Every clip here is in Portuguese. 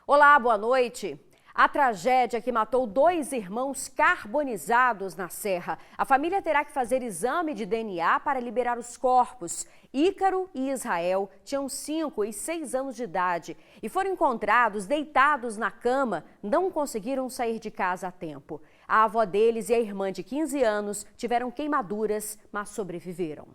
Olá, boa noite. A tragédia que matou 2 irmãos carbonizados na Serra. A família terá que fazer exame de DNA para liberar os corpos. Ícaro e Israel tinham 5 e 6 anos de idade e foram encontrados deitados na cama. Não conseguiram sair de casa a tempo. A avó deles e a irmã de 15 anos tiveram queimaduras, mas sobreviveram.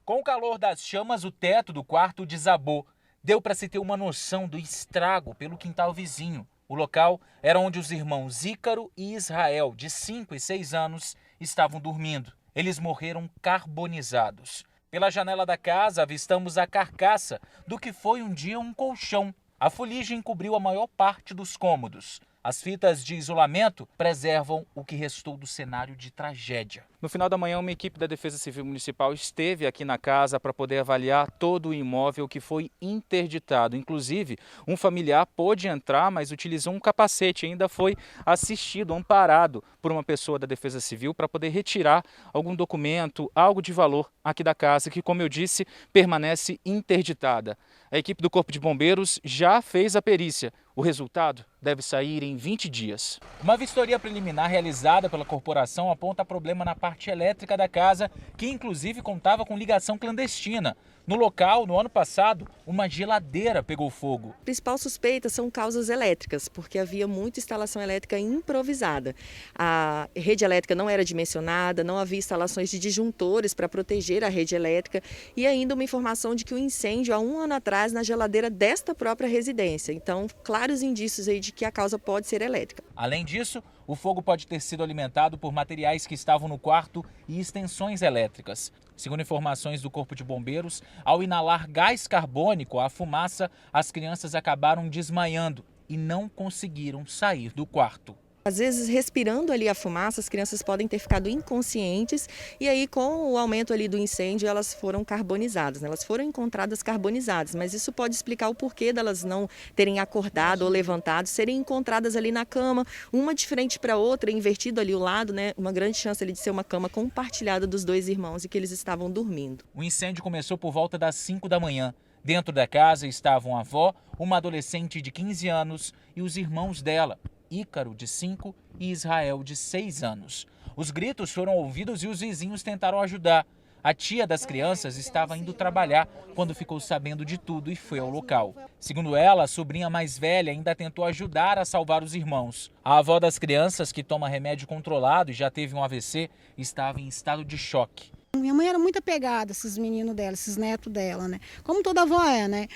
Com o calor das chamas, o teto do quarto desabou. Deu para se ter uma noção do estrago pelo quintal vizinho. O local era onde os irmãos Ícaro e Israel, de 5 e 6 anos, estavam dormindo. Eles morreram carbonizados. Pela janela da casa, avistamos a carcaça do que foi um dia um colchão. A fuligem cobriu a maior parte dos cômodos. As fitas de isolamento preservam o que restou do cenário de tragédia. No final da manhã, uma equipe da Defesa Civil Municipal esteve aqui na casa para poder avaliar todo o imóvel que foi interditado. Inclusive, um familiar pôde entrar, mas utilizou um capacete. Ainda foi assistido, amparado por uma pessoa da Defesa Civil para poder retirar algum documento, algo de valor aqui da casa, que, como eu disse, permanece interditada. A equipe do Corpo de Bombeiros já fez a perícia. O resultado deve sair em 20 dias. Uma vistoria preliminar realizada pela corporação aponta problema na parte elétrica da casa, que inclusive contava com ligação clandestina. No local, no ano passado, uma geladeira pegou fogo. A principal suspeita são causas elétricas, porque havia muita instalação elétrica improvisada. A rede elétrica não era dimensionada, não havia instalações de disjuntores para proteger a rede elétrica e ainda uma informação de que o incêndio há 1 ano atrás na geladeira desta própria residência. Então, claros indícios aí de que a causa pode ser elétrica. Além disso, o fogo pode ter sido alimentado por materiais que estavam no quarto e extensões elétricas. Segundo informações do Corpo de Bombeiros, ao inalar gás carbônico, a fumaça, as crianças acabaram desmaiando e não conseguiram sair do quarto. Às vezes, respirando ali a fumaça, as crianças podem ter ficado inconscientes e aí, com o aumento ali do incêndio, elas foram carbonizadas, né? Elas foram encontradas carbonizadas, mas isso pode explicar o porquê delas não terem acordado ou levantado, serem encontradas ali na cama, uma de frente para a outra, invertido ali o lado, né? Uma grande chance ali de ser uma cama compartilhada dos 2 irmãos e que eles estavam dormindo. O incêndio começou por volta das 5 da manhã. Dentro da casa estavam a avó, uma adolescente de 15 anos e os irmãos dela, Ícaro, de 5, e Israel, de 6 anos. Os gritos foram ouvidos e os vizinhos tentaram ajudar. A tia das crianças estava indo trabalhar quando ficou sabendo de tudo e foi ao local. Segundo ela, a sobrinha mais velha ainda tentou ajudar a salvar os irmãos. A avó das crianças, que toma remédio controlado e já teve um AVC, estava em estado de choque. Minha mãe era muito apegada a esses meninos dela, esses netos dela, né? Como toda avó é, né?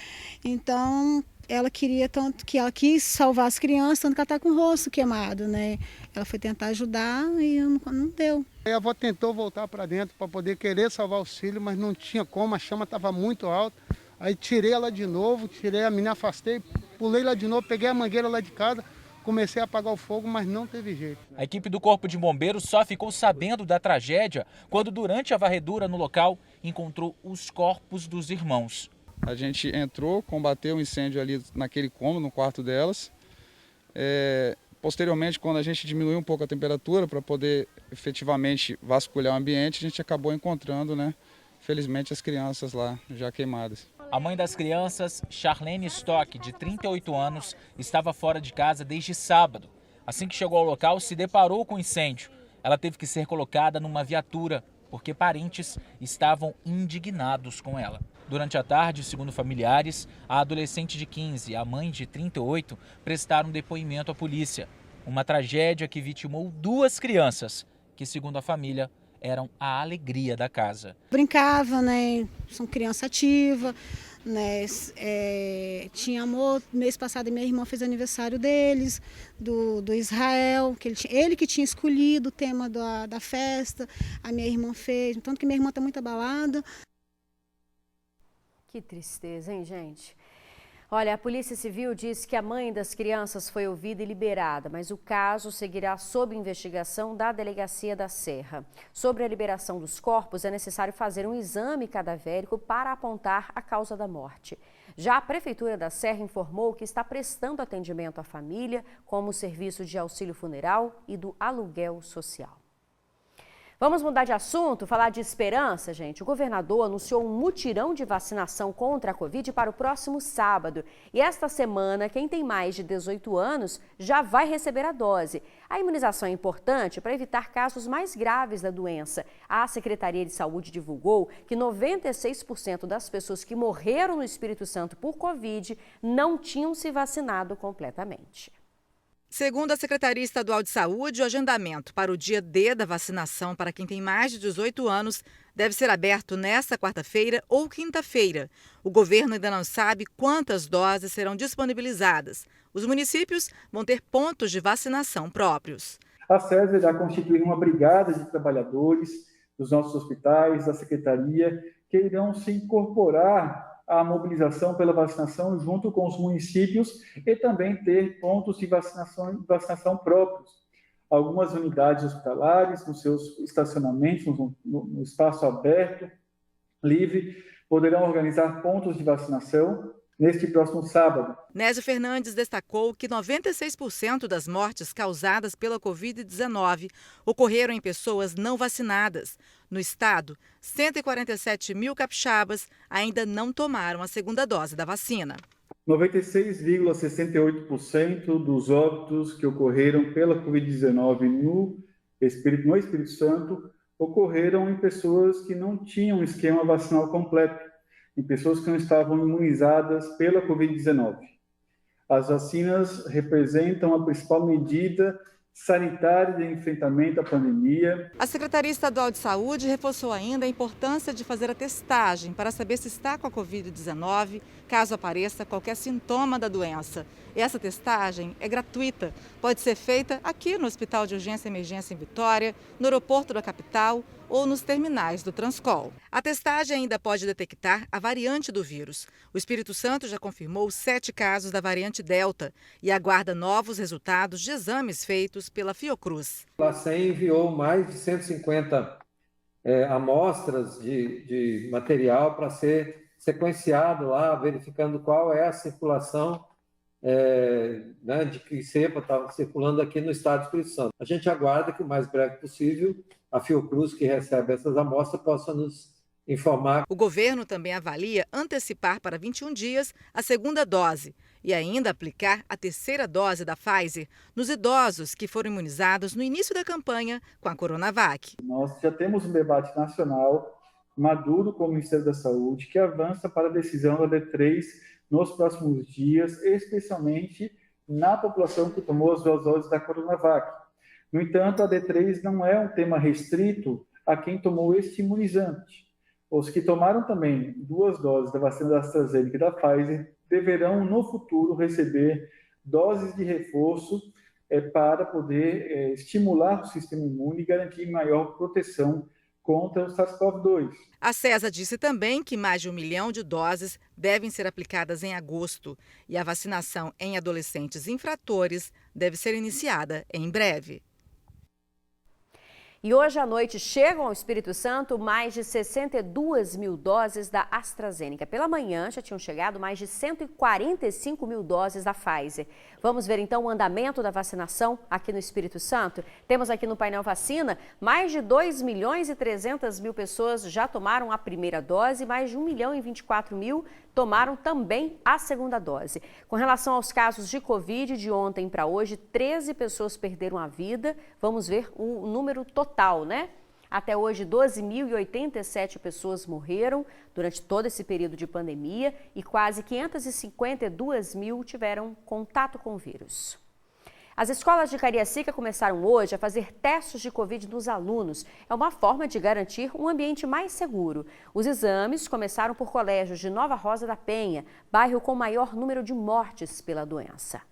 Então, ela queria tanto que ela quis salvar as crianças, tanto que ela está com o rosto queimado, né? Ela foi tentar ajudar e não deu. Aí a avó tentou voltar para dentro para poder querer salvar os filhos, mas não tinha como, a chama estava muito alta. Aí tirei ela de novo, tirei a menina, afastei, pulei lá de novo, peguei a mangueira lá de casa, comecei a apagar o fogo, mas não teve jeito. A equipe do Corpo de Bombeiros só ficou sabendo da tragédia quando, durante a varredura no local, encontrou os corpos dos irmãos. A gente entrou, combateu o incêndio ali naquele cômodo, no quarto delas. Posteriormente, quando a gente diminuiu um pouco a temperatura para poder efetivamente vasculhar o ambiente, a gente acabou encontrando, né, felizmente, as crianças lá já queimadas. A mãe das crianças, Charlene Stock, de 38 anos, estava fora de casa desde sábado. Assim que chegou ao local, se deparou com o incêndio. Ela teve que ser colocada numa viatura, porque parentes estavam indignados com ela. Durante a tarde, segundo familiares, a adolescente de 15 e a mãe de 38 prestaram depoimento à polícia. Uma tragédia que vitimou 2 crianças, que, segundo a família, eram a alegria da casa. Brincava, né? São criança ativa, né? Tinha amor. Mês passado minha irmã fez aniversário deles, do Israel, que ele que tinha escolhido o tema da festa, a minha irmã fez, tanto que minha irmã está muito abalada. Que tristeza, hein, gente? Olha, a Polícia Civil disse que a mãe das crianças foi ouvida e liberada, mas o caso seguirá sob investigação da Delegacia da Serra. Sobre a liberação dos corpos, é necessário fazer um exame cadavérico para apontar a causa da morte. Já a Prefeitura da Serra informou que está prestando atendimento à família, como o serviço de auxílio funeral e do aluguel social. Vamos mudar de assunto, falar de esperança, gente. O governador anunciou um mutirão de vacinação contra a Covid para o próximo sábado. E esta semana, quem tem mais de 18 anos já vai receber a dose. A imunização é importante para evitar casos mais graves da doença. A Secretaria de Saúde divulgou que 96% das pessoas que morreram no Espírito Santo por Covid não tinham se vacinado completamente. Segundo a Secretaria Estadual de Saúde, o agendamento para o dia D da vacinação para quem tem mais de 18 anos deve ser aberto nesta quarta-feira ou quinta-feira. O governo ainda não sabe quantas doses serão disponibilizadas. Os municípios vão ter pontos de vacinação próprios. A SESA irá constituir uma brigada de trabalhadores dos nossos hospitais, da Secretaria, que irão se incorporar a mobilização pela vacinação junto com os municípios e também ter pontos de vacinação próprios. Algumas unidades hospitalares, nos seus estacionamentos, no espaço aberto, livre, poderão organizar pontos de vacinação neste próximo sábado. Nésio Fernandes destacou que 96% das mortes causadas pela Covid-19 ocorreram em pessoas não vacinadas. No estado, 147 mil capixabas ainda não tomaram a segunda dose da vacina. 96,68% dos óbitos que ocorreram pela Covid-19 no Espírito Santo ocorreram em pessoas que não tinham esquema vacinal completo, em pessoas que não estavam imunizadas pela Covid-19. As vacinas representam a principal medida sanitária de enfrentamento à pandemia. A Secretaria Estadual de Saúde reforçou ainda a importância de fazer a testagem para saber se está com a Covid-19, caso apareça qualquer sintoma da doença. Essa testagem é gratuita, pode ser feita aqui no Hospital de Urgência e Emergência em Vitória, no aeroporto da capital ou nos terminais do Transcol. A testagem ainda pode detectar a variante do vírus. O Espírito Santo já confirmou 7 casos da variante Delta e aguarda novos resultados de exames feitos pela Fiocruz. A LACEN enviou mais de 150 amostras de material para ser sequenciado lá, verificando qual é a circulação de que cepa está circulando aqui no estado do Espírito Santo. A gente aguarda que o mais breve possível a Fiocruz, que recebe essas amostras, possa nos informar. O governo também avalia antecipar para 21 dias a segunda dose e ainda aplicar a terceira dose da Pfizer nos idosos que foram imunizados no início da campanha com a Coronavac. Nós já temos um debate nacional maduro com o Ministério da Saúde que avança para a decisão da D3 nos próximos dias, especialmente na população que tomou as 2 doses da Coronavac. No entanto, a D3 não é um tema restrito a quem tomou este imunizante. Os que tomaram também 2 doses da vacina da AstraZeneca e da Pfizer deverão, no futuro, receber doses de reforço para poder estimular o sistema imune e garantir maior proteção contra o SARS-CoV-2. A SESA disse também que mais de 1 milhão de doses devem ser aplicadas em agosto e a vacinação em adolescentes infratores deve ser iniciada em breve. E hoje à noite chegam ao Espírito Santo mais de 62 mil doses da AstraZeneca. Pela manhã já tinham chegado mais de 145 mil doses da Pfizer. Vamos ver então o andamento da vacinação aqui no Espírito Santo. Temos aqui no painel vacina mais de 2 milhões e 300 mil pessoas já tomaram a primeira dose, mais de 1 milhão e 24 mil tomaram também a segunda dose. Com relação aos casos de Covid, de ontem para hoje, 13 pessoas perderam a vida. Vamos ver o número total, né? Até hoje, 12.087 pessoas morreram durante todo esse período de pandemia e quase 552 mil tiveram contato com o vírus. As escolas de Cariacica começaram hoje a fazer testes de Covid nos alunos. É uma forma de garantir um ambiente mais seguro. Os exames começaram por colégios de Nova Rosa da Penha, bairro com maior número de mortes pela doença.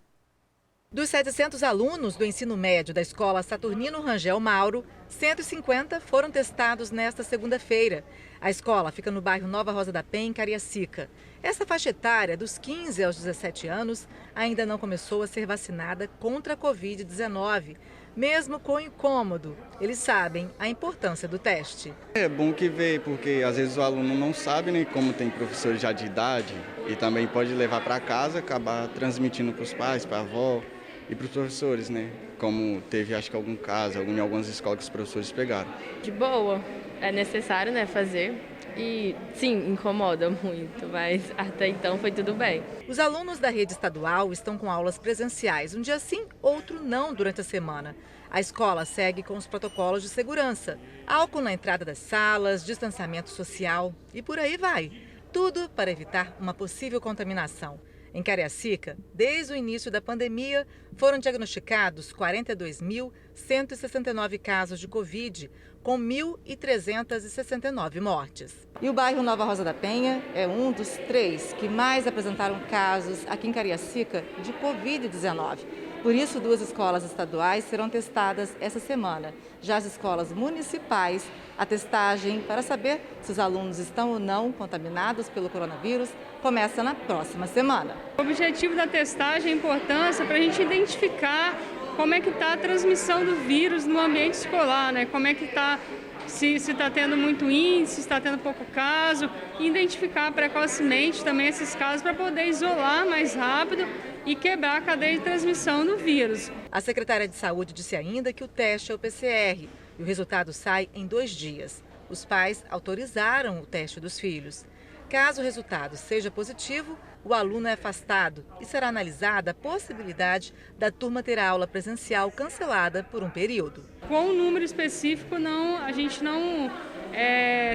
Dos 700 alunos do ensino médio da escola Saturnino Rangel Mauro, 150 foram testados nesta segunda-feira. A escola fica no bairro Nova Rosa da Penha, em Cariacica. Essa faixa etária, dos 15 aos 17 anos, ainda não começou a ser vacinada contra a Covid-19. Mesmo com incômodo, eles sabem a importância do teste. É bom que veio, porque às vezes o aluno não sabe, né, como tem professor já de idade, e também pode levar para casa, acabar transmitindo para os pais, para a avó, e para os professores, né? Como teve, acho que algum caso, em algumas escolas que os professores pegaram. De boa, é necessário, né, fazer. E sim, incomoda muito, mas até então foi tudo bem. Os alunos da rede estadual estão com aulas presenciais, um dia sim, outro não durante a semana. A escola segue com os protocolos de segurança, álcool na entrada das salas, distanciamento social e por aí vai. Tudo para evitar uma possível contaminação. Em Cariacica, desde o início da pandemia, foram diagnosticados 42.169 casos de Covid, com 1.369 mortes. E o bairro Nova Rosa da Penha é um dos 3 que mais apresentaram casos aqui em Cariacica de Covid-19. Por isso, 2 escolas estaduais serão testadas essa semana. Já as escolas municipais, a testagem para saber se os alunos estão ou não contaminados pelo coronavírus começa na próxima semana. O objetivo da testagem é a importância para a gente identificar como é que está a transmissão do vírus no ambiente escolar, né? Como é que está, se está tendo muito índice, se está tendo pouco caso, e identificar precocemente também esses casos para poder isolar mais rápido e quebrar a cadeia de transmissão do vírus. A secretária de Saúde disse ainda que o teste é o PCR e o resultado sai em 2 dias. Os pais autorizaram o teste dos filhos. Caso o resultado seja positivo, o aluno é afastado e será analisada a possibilidade da turma ter a aula presencial cancelada por um período. Com um número específico, a gente não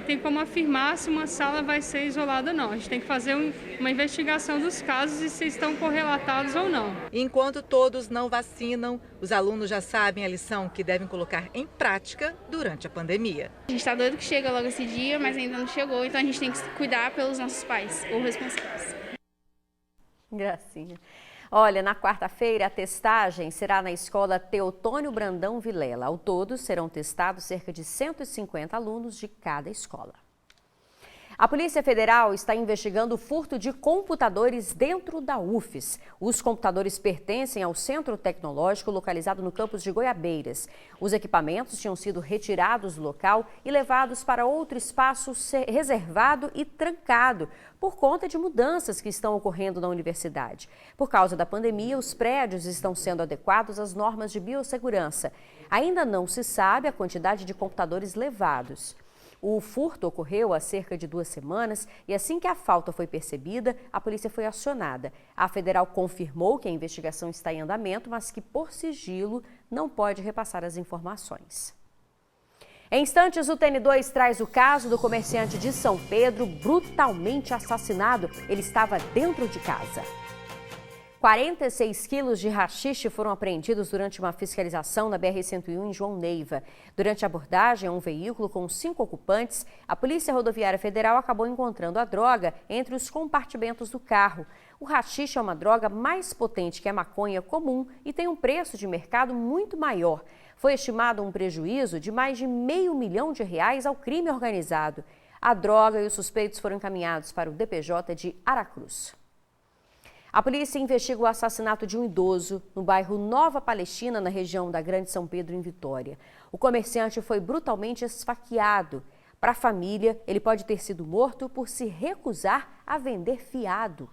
tem como afirmar se uma sala vai ser isolada ou não. A gente tem que fazer uma investigação dos casos e se estão correlatados ou não. Enquanto todos não vacinam, os alunos já sabem a lição que devem colocar em prática durante a pandemia. A gente está doido que chega logo esse dia, mas ainda não chegou, então a gente tem que cuidar pelos nossos pais ou responsáveis. Gracinha. Olha, na quarta-feira a testagem será na escola Teotônio Brandão Vilela. Ao todo serão testados cerca de 150 alunos de cada escola. A Polícia Federal está investigando o furto de computadores dentro da UFES. Os computadores pertencem ao Centro Tecnológico localizado no campus de Goiabeiras. Os equipamentos tinham sido retirados do local e levados para outro espaço reservado e trancado, por conta de mudanças que estão ocorrendo na universidade. Por causa da pandemia, os prédios estão sendo adequados às normas de biossegurança. Ainda não se sabe a quantidade de computadores levados. O furto ocorreu há cerca de 2 semanas e assim que a falta foi percebida, a polícia foi acionada. A federal confirmou que a investigação está em andamento, mas que por sigilo não pode repassar as informações. Em instantes, o TN2 traz o caso do comerciante de São Pedro brutalmente assassinado. Ele estava dentro de casa. 46 quilos de haxixe foram apreendidos durante uma fiscalização na BR-101 em João Neiva. Durante a abordagem a um veículo com 5 ocupantes, a Polícia Rodoviária Federal acabou encontrando a droga entre os compartimentos do carro. O haxixe é uma droga mais potente que a maconha comum e tem um preço de mercado muito maior. Foi estimado um prejuízo de mais de R$500 milhão ao crime organizado. A droga e os suspeitos foram encaminhados para o DPJ de Aracruz. A polícia investiga o assassinato de um idoso no bairro Nova Palestina, na região da Grande São Pedro, em Vitória. O comerciante foi brutalmente esfaqueado. Para a família, ele pode ter sido morto por se recusar a vender fiado.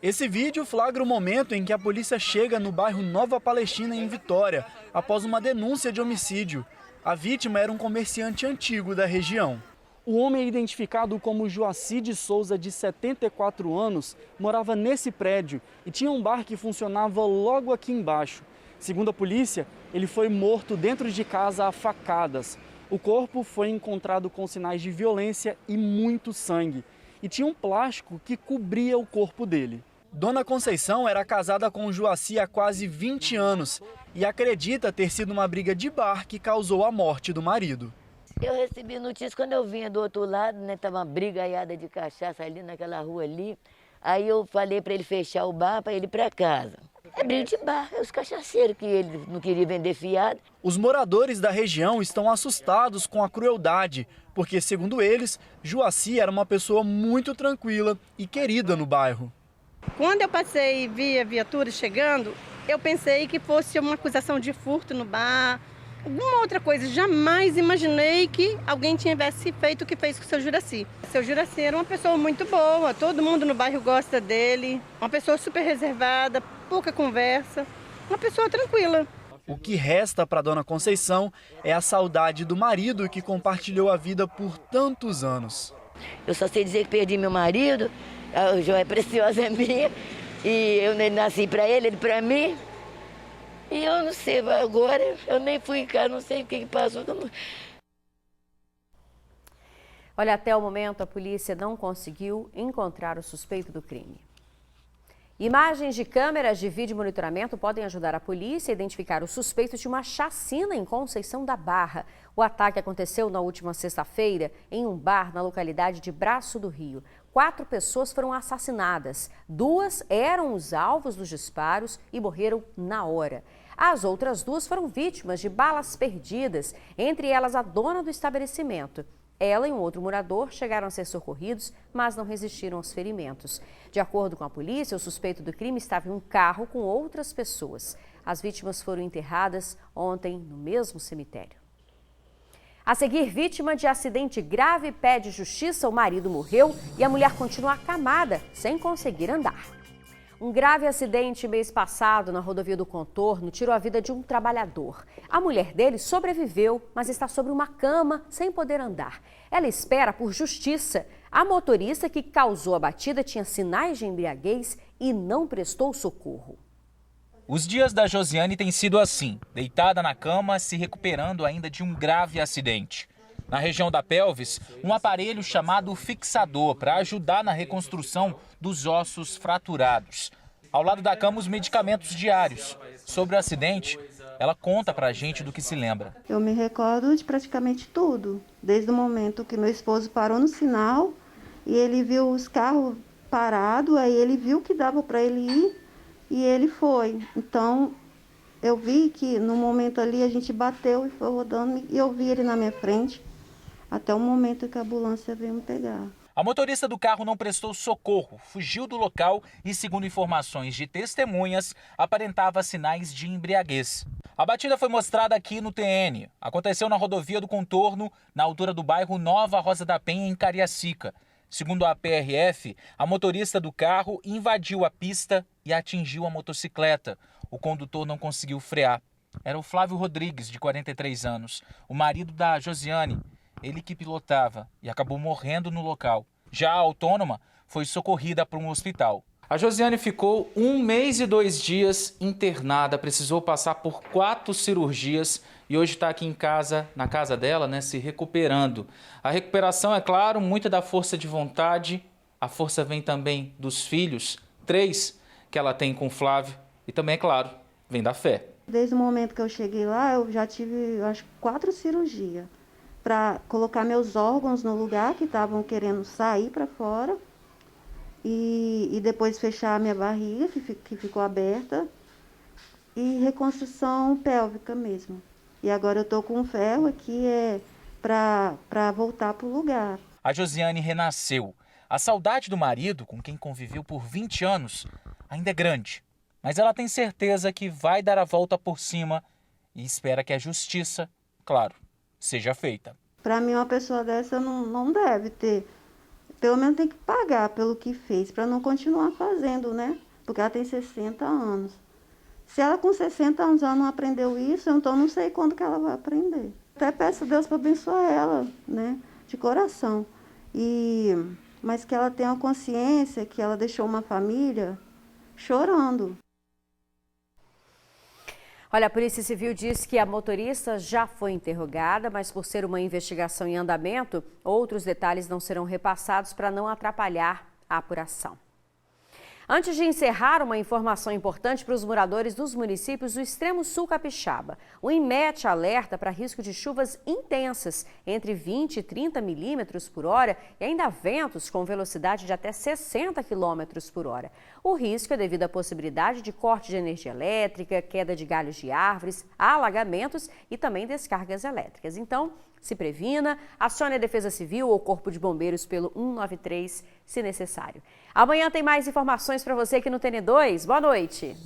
Esse vídeo flagra o momento em que a polícia chega no bairro Nova Palestina, em Vitória, após uma denúncia de homicídio. A vítima era um comerciante antigo da região. O homem é identificado como Joaci de Souza, de 74 anos, morava nesse prédio e tinha um bar que funcionava logo aqui embaixo. Segundo a polícia, ele foi morto dentro de casa a facadas. O corpo foi encontrado com sinais de violência e muito sangue. E tinha um plástico que cobria o corpo dele. Dona Conceição era casada com o Joaci há quase 20 anos e acredita ter sido uma briga de bar que causou a morte do marido. Eu recebi notícia quando eu vinha do outro lado, né? Tava uma brigaiada de cachaça ali naquela rua ali. Aí eu falei para ele fechar o bar para ele ir para casa. É briga de bar, é os cachaceiros que ele não queria vender fiado. Os moradores da região estão assustados com a crueldade, porque, segundo eles, Joaci era uma pessoa muito tranquila e querida no bairro. Quando eu passei e vi a viatura chegando, eu pensei que fosse uma acusação de furto no bar, alguma outra coisa. Jamais imaginei que alguém tivesse feito o que fez com o seu Juraci. O seu Juraci era uma pessoa muito boa, todo mundo no bairro gosta dele, uma pessoa super reservada, pouca conversa. uma pessoa tranquila. O que resta para Dona Conceição é a saudade do marido que compartilhou a vida por tantos anos. Eu só sei dizer que perdi meu marido, a joia preciosa é minha, e eu nasci para ele para mim. E eu não sei, agora eu nem fui em casa, não sei o que passou. Olha, até o momento a polícia não conseguiu encontrar o suspeito do crime. Imagens de câmeras de vídeo monitoramento podem ajudar a polícia a identificar o suspeito de uma chacina em Conceição da Barra. O ataque aconteceu na última sexta-feira em um bar na localidade de Braço do Rio. 4 pessoas foram assassinadas. 2 eram os alvos dos disparos e morreram na hora. As outras 2 foram vítimas de balas perdidas, entre elas a dona do estabelecimento. Ela e um outro morador chegaram a ser socorridos, mas não resistiram aos ferimentos. De acordo com a polícia, o suspeito do crime estava em um carro com outras pessoas. As vítimas foram enterradas ontem no mesmo cemitério. A seguir, vítima de acidente grave pede justiça, o marido morreu e a mulher continua acamada, sem conseguir andar. Um grave acidente mês passado na rodovia do Contorno tirou a vida de um trabalhador. A mulher dele sobreviveu, mas está sobre uma cama sem poder andar. Ela espera por justiça. A motorista que causou a batida tinha sinais de embriaguez e não prestou socorro. Os dias da Josiane têm sido assim, deitada na cama, se recuperando ainda de um grave acidente. Na região da pelvis, um aparelho chamado fixador para ajudar na reconstrução dos ossos fraturados. Ao lado da cama, os medicamentos diários. Sobre o acidente, ela conta pra gente do que se lembra. Eu me recordo de praticamente tudo, desde o momento que meu esposo parou no sinal e ele viu os carros parados, aí ele viu que dava para ele ir e ele foi. Então, eu vi que no momento ali a gente bateu e foi rodando e eu vi ele na minha frente. Até o momento que a ambulância veio me pegar. A motorista do carro não prestou socorro, fugiu do local e, segundo informações de testemunhas, aparentava sinais de embriaguez. A batida foi mostrada aqui no TN. Aconteceu na rodovia do Contorno, na altura do bairro Nova Rosa da Penha, em Cariacica. Segundo a PRF, a motorista do carro invadiu a pista e atingiu a motocicleta. O condutor não conseguiu frear. Era o Flávio Rodrigues, de 43 anos, o marido da Josiane. Ele que pilotava e acabou morrendo no local. Já a autônoma foi socorrida para um hospital. A Josiane ficou 1 mês e 2 dias internada, precisou passar por 4 cirurgias e hoje está aqui em casa, na casa dela, né, se recuperando. A recuperação, é claro, muita da força de vontade. A força vem também dos filhos, 3 que ela tem com o Flávio e também, é claro, vem da fé. Desde o momento que eu cheguei lá, eu já tive, acho, 4 cirurgias. Para colocar meus órgãos no lugar que estavam querendo sair para fora e depois fechar a minha barriga, que ficou aberta, e reconstrução pélvica mesmo. E agora eu estou com um ferro aqui para voltar para o lugar. A Josiane renasceu. A saudade do marido, com quem conviveu por 20 anos, ainda é grande. Mas ela tem certeza que vai dar a volta por cima e espera que a justiça, claro, seja feita. Para mim, uma pessoa dessa não deve ter, pelo menos tem que pagar pelo que fez, para não continuar fazendo, né? Porque ela tem 60 anos. Se ela com 60 anos ela não aprendeu isso, então não sei quando que ela vai aprender. Até peço a Deus para abençoar ela, né? De coração. Mas que ela tenha a consciência que ela deixou uma família chorando. Olha, a Polícia Civil diz que a motorista já foi interrogada, mas por ser uma investigação em andamento, outros detalhes não serão repassados para não atrapalhar a apuração. Antes de encerrar, uma informação importante para os moradores dos municípios do extremo sul capixaba. O INMET alerta para risco de chuvas intensas, entre 20 e 30 milímetros por hora, e ainda ventos com velocidade de até 60 quilômetros por hora. O risco é devido à possibilidade de corte de energia elétrica, queda de galhos de árvores, alagamentos e também descargas elétricas. Então, se previna, acione a Defesa Civil ou Corpo de Bombeiros pelo 193, se necessário. Amanhã tem mais informações para você aqui no TN2. Boa noite!